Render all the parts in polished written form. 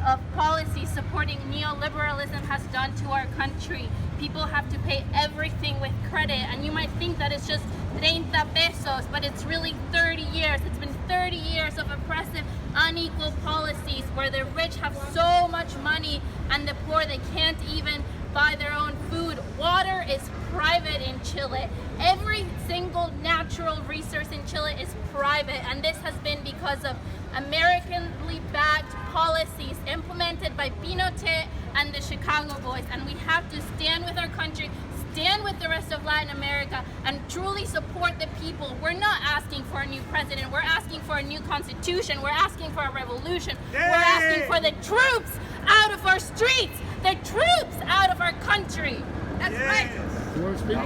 of policies supporting neoliberalism has done to our country. People have to pay everything with credit, and you might think that it's just 30 pesos, but it's really 30 years. It's been 30 years of oppressive, unequal policies where the rich have so much money and the poor, they can't even buy their own food. Water is private in Chile. Every single natural resource in Chile is private, and this has been because of Americanly backed policies implemented by Pinochet and the Chicago Boys. And we have to stand with our country, stand with the rest of Latin America, and truly support the people. We're not asking for a new president. We're asking for a new constitution. We're asking for a revolution. We're asking for the troops out of our streets, the troops out of our country. That's right. You want to speak?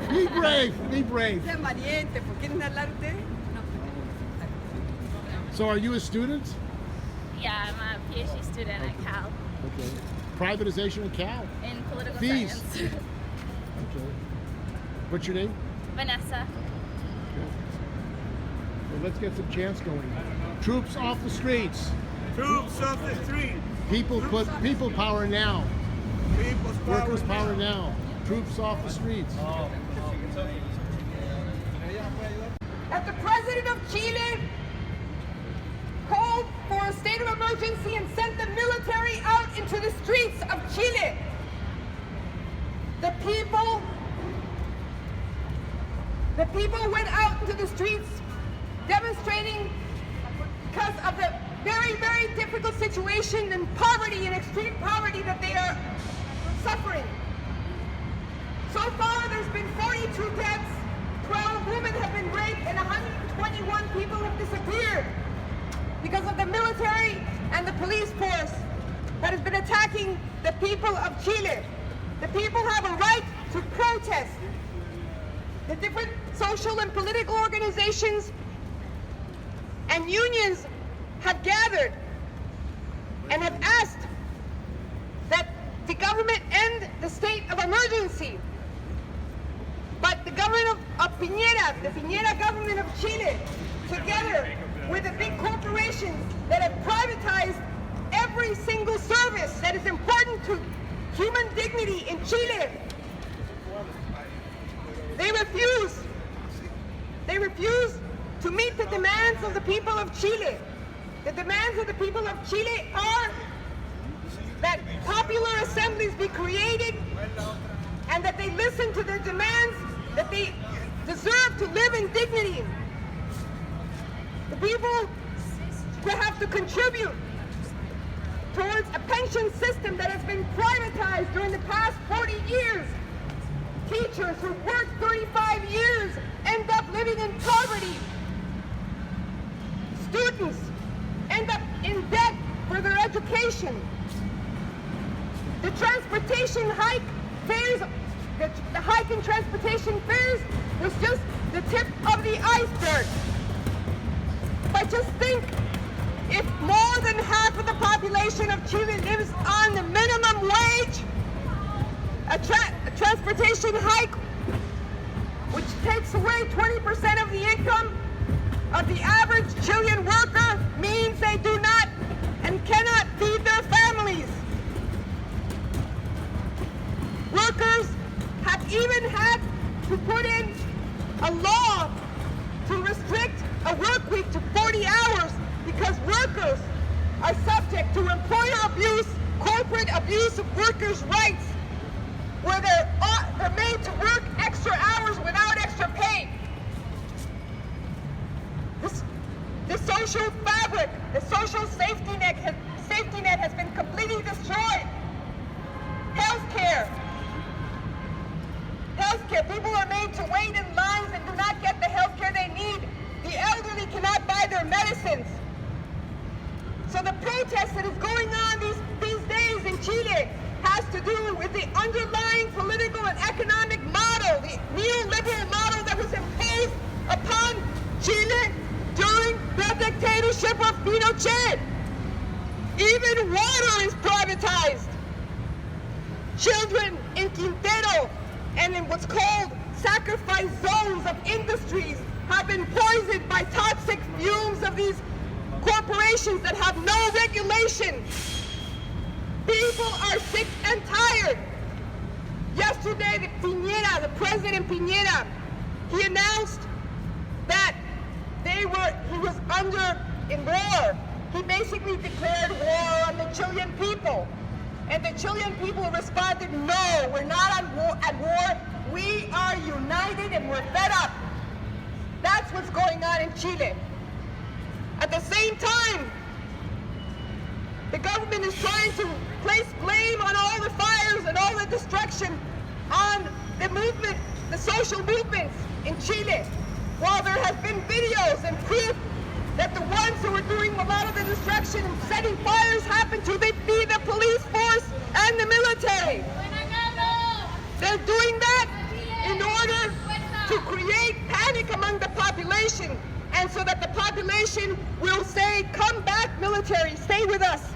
Be brave, be brave. So are you a student? Yeah, I'm a PhD student at Cal. Okay. Privatization at Cal? In political Fees. science. Okay. What's your name? Vanessa. Okay. Well, let's get some chants going. Troops off the streets. Troops off the street. People power now. People's power. Workers power now. Troops off the streets. That the president of Chile called for a state of emergency and sent the military out into the streets of Chile. The people went out into the streets demonstrating because of the very, very difficult situation and poverty and extreme poverty that they are suffering. So far, there's been 42 deaths, 12 women have been raped, and 121 people have disappeared because of the military and the police force that has been attacking the people of Chile. The people have a right to protest. The different social and political organizations and unions have gathered and have asked that the government end the state of emergency. But the government of Piñera, the Piñera government of Chile, together with the big corporations that have privatized every single service that is important to human dignity in Chile, they refuse to meet the demands of the people of Chile. The demands of the people of Chile are that popular assemblies be created and that they listen to their demands, that they deserve to live in dignity. The people will have to contribute towards a pension system that has been privatized during the past 40 years. Teachers who worked 35 years end up living in poverty. Students end up in debt for their education. The transportation hike fares, the hike in transportation fares was just the tip of the iceberg. But just think, if more than half of the population of Chile lives on the minimum wage, a transportation hike, which takes away 20% of the income of the average Chilean worker, means they do not and cannot feed their families. Workers have even had to put in a law to restrict a work week to 40 hours because workers are subject to employer abuse, corporate abuse of workers' rights, where they're made to work extra hours without extra pay. The social fabric, the social safety net has been completely destroyed. Healthcare. People are made to wait in lines and do not get the healthcare they need. The elderly cannot buy their medicines. So the protest that is going on these days in Chile has to do with the underlying political and economic model, the neoliberal model that was imposed upon Chile during the dictatorship of Pinochet. Even water is privatized. Children in Quintero and in what's called sacrifice zones of industries have been poisoned by toxic fumes of these corporations that have no regulation. People are sick and tired. Yesterday, the President Piñera, he announced that he was in war. He basically declared war on the Chilean people. And the Chilean people responded, no, we're not at war. We are united and we're fed up. That's what's going on in Chile. At the same time, the government is trying to place blame on all the fires and all the destruction on the movement, the social movements in Chile, while there have been videos and proof that the ones who are doing a lot of the destruction and setting fires happen to be the police force and the military. They're doing that in order to create panic among the population, and so that the population will say, come back military, stay with us.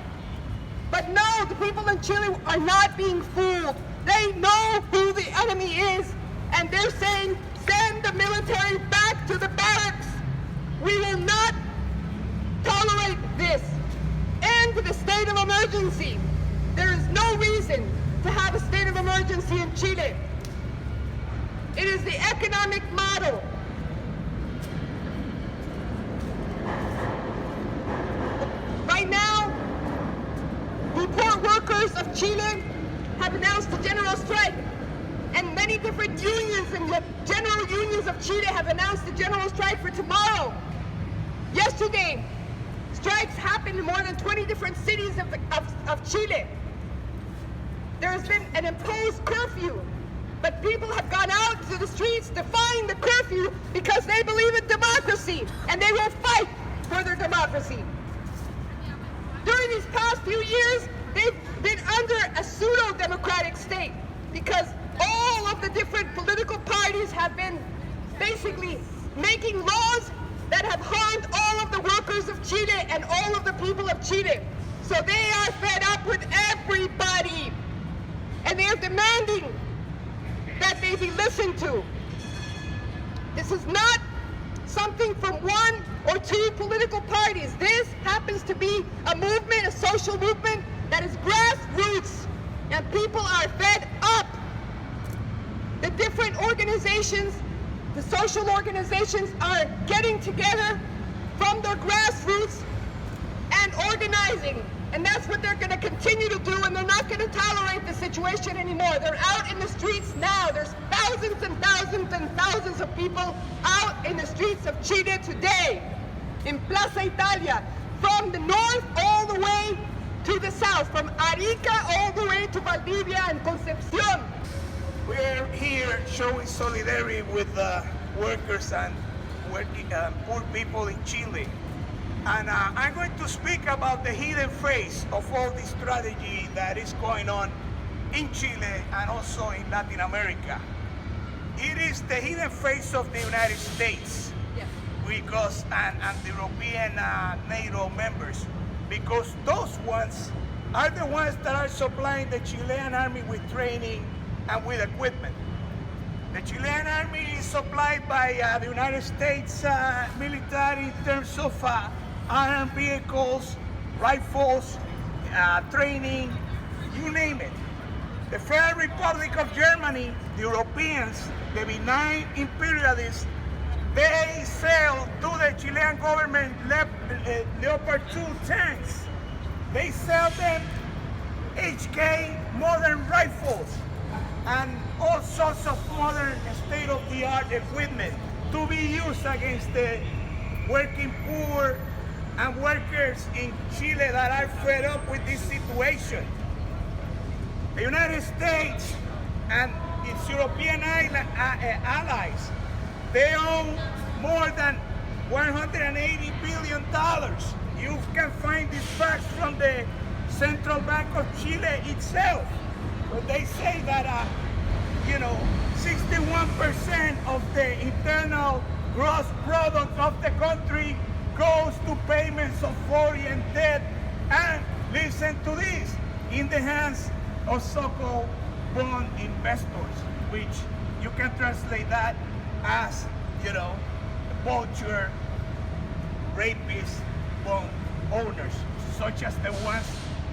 But no, the people in Chile are not being fooled. They know who the enemy is, and they're saying, send the military back to the barracks. We will not tolerate this. End the state of emergency. There is no reason to have a state of emergency in Chile. It is the economic model. Right now, the poor workers of Chile have announced a general strike, and many different unions and the general unions of Chile have announced a general strike for tomorrow. Yesterday, strikes happened in more than 20 different cities of Chile. There has been an imposed curfew, but people have gone out to the streets defying the curfew because they believe in democracy, and they will fight for their democracy. During these past few years, they've been under a pseudo-democratic state because all of the different political parties have been basically making laws that have harmed all of the workers of Chile and all of the people of Chile. So they are fed up with everybody, and they are demanding that they be listened to. This is not something from one or two political parties. This happens to be a movement, a social movement that is grassroots, and people are fed up. The different organizations, the social organizations are getting together from their grassroots and organizing. And that's what they're going to continue to do, and they're not going to tolerate the situation anymore. They're out in the streets now. There's thousands and thousands and thousands of people out in the streets of Chile today, in Plaza Italia, from the north all the way to the south, from Arica all the way to Valdivia and Concepcion. We're here showing solidarity with workers and poor people in Chile. And I'm going to speak about the hidden face of all this strategy that is going on in Chile and also in Latin America. It is the hidden face of the United States, Yes. because and the European NATO members, because those ones are the ones that are supplying the Chilean army with training and with equipment. The Chilean army is supplied by the United States military in terms of armed vehicles, rifles, training, you name it. The Federal Republic of Germany, the Europeans, the benign imperialists, they sell to the Chilean government Leopard 2 tanks. They sell them HK modern rifles and all sorts of modern state-of-the-art equipment to be used against the working poor and workers in Chile that are fed up with this situation. The United States and its European allies, they own more than $180 billion. You can find these facts from the Central Bank of Chile itself, where they say that 61% of the internal gross product of the country goes to payments of foreign debt, and listen to this, in the hands of so-called bond investors, which you can translate that as, you know, vulture, rapist, bone owners, such as the ones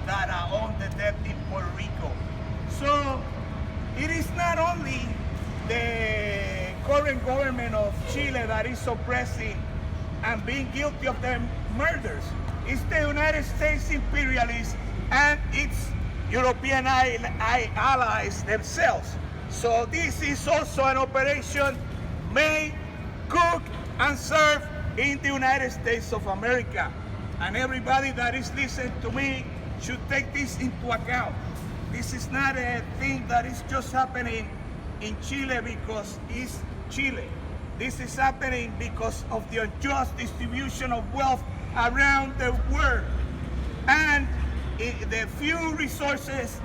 that own the debt in Puerto Rico. So it is not only the current government of Chile that is suppressing and being guilty of their murders. It's the United States imperialists and its European allies themselves. So this is also an operation made, cooked, and served in the United States of America. And everybody that is listening to me should take this into account. This is not a thing that is just happening in Chile because it's Chile. This is happening because of the unjust distribution of wealth around the world. And the few resources,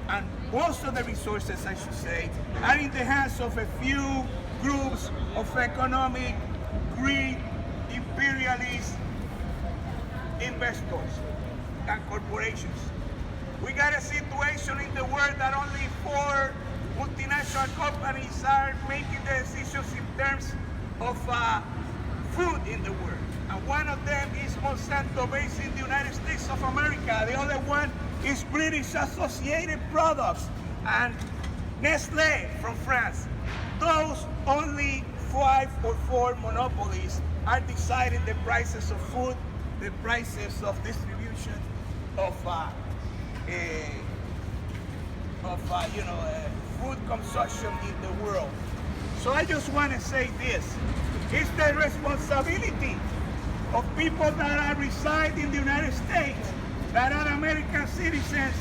and most of the resources, I should say, are in the hands of a few groups of economic greed, imperialist investors and corporations. We got a situation in the world that only 4 multinational companies are making the decisions in terms of food in the world. And one of them is Monsanto, based in the United States of America. The other one is British Associated Products and Nestlé from France. Those only 5 or 4 monopolies are deciding the prices of food, the prices of distribution of food consumption in the world. So I just want to say this: it's the responsibility of people that reside in the United States, that are American citizens,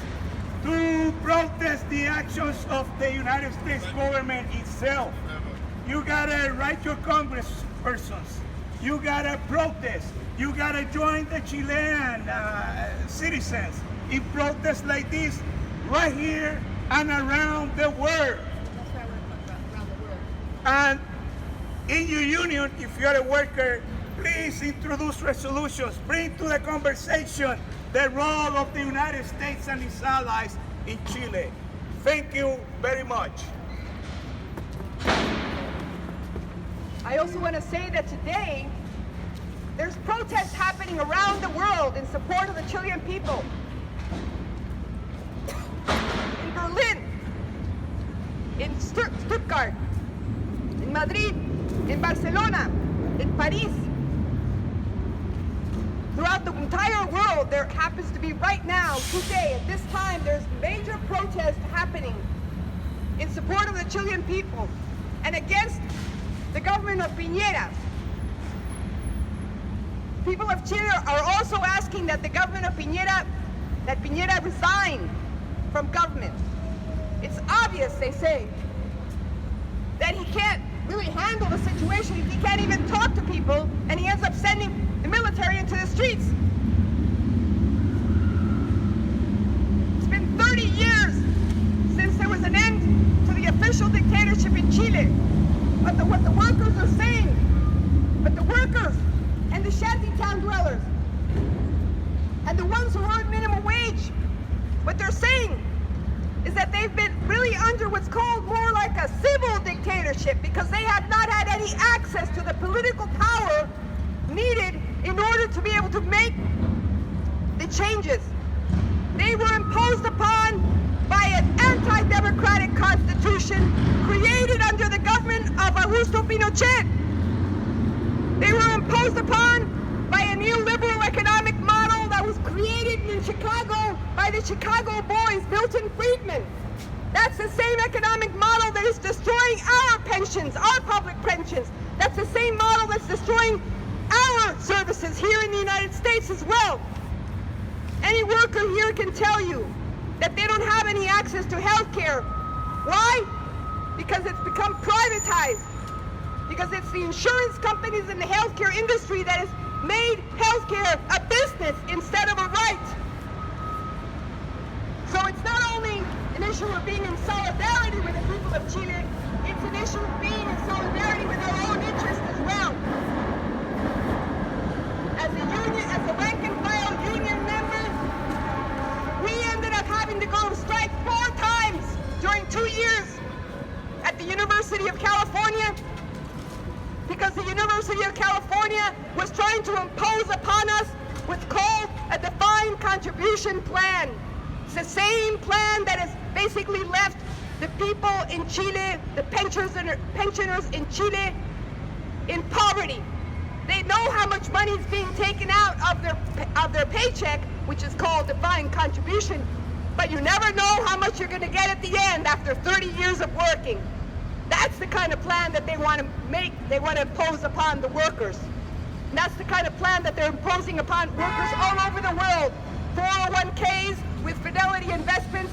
to protest the actions of the United States government itself. You gotta write your congresspersons. You gotta protest. You gotta join the Chilean citizens in protests like this right here and around the world. And in your union, if you're a worker, please introduce resolutions. Bring to the conversation the role of the United States and its allies in Chile. Thank you very much. I also want to say that today, there's protests happening around the world in support of the Chilean people. In Berlin, in Stuttgart, in Madrid, in Barcelona, in Paris. Throughout the entire world, there happens to be right now, today, at this time, there's major protests happening in support of the Chilean people and against the government of Piñera. People of Chile are also asking that the government of Piñera, that Piñera resign from government. It's obvious, they say, that he can't really handle the situation. He can't even talk to people, and he ends up sending the military into the streets. It's been 30 years since there was an end to the official dictatorship in Chile. But what the workers are saying, but the workers and the shantytown dwellers and the ones who earn minimum wage, what they're saying is that they've been really under what's called more like a civil dictatorship, because they have not had any access to the political power needed in order to be able to make the changes. They were imposed upon by an anti-democratic constitution created under the government of Augusto Pinochet. They were imposed upon by a neoliberal economic model that was created in Chicago by the Chicago boys, Milton Friedman. That's the same economic model that is destroying our pensions, our public pensions. That's the same model that's destroying our services here in the United States as well. Any worker here can tell you that they don't have any access to health care. Why? Because it's become privatized. Because it's the insurance companies and the healthcare industry that has made healthcare a business instead of a right. So it's not only an issue of being in solidarity with the people of Chile, it's an issue of being in solidarity with our own interests as well. As a rank and file union member, we ended up having to go on strike 4 times during 2 years at the University of because the University of California was trying to impose upon us what's called a defined contribution plan. It's the same plan that has basically left the people in Chile, the pensioners in Chile, in poverty. They know how much money is being taken out of their paycheck, which is called defined contribution, but you never know how much you're going to get at the end after 30 years of working. That's the kind of plan that they want to make, they want to impose upon the workers. And that's the kind of plan that they're imposing upon workers all over the world. 401ks with Fidelity investments.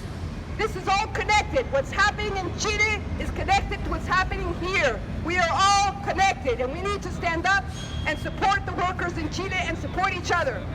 This is all connected. What's happening in Chile is connected to what's happening here. We are all connected, and we need to stand up and support the workers in Chile and support each other.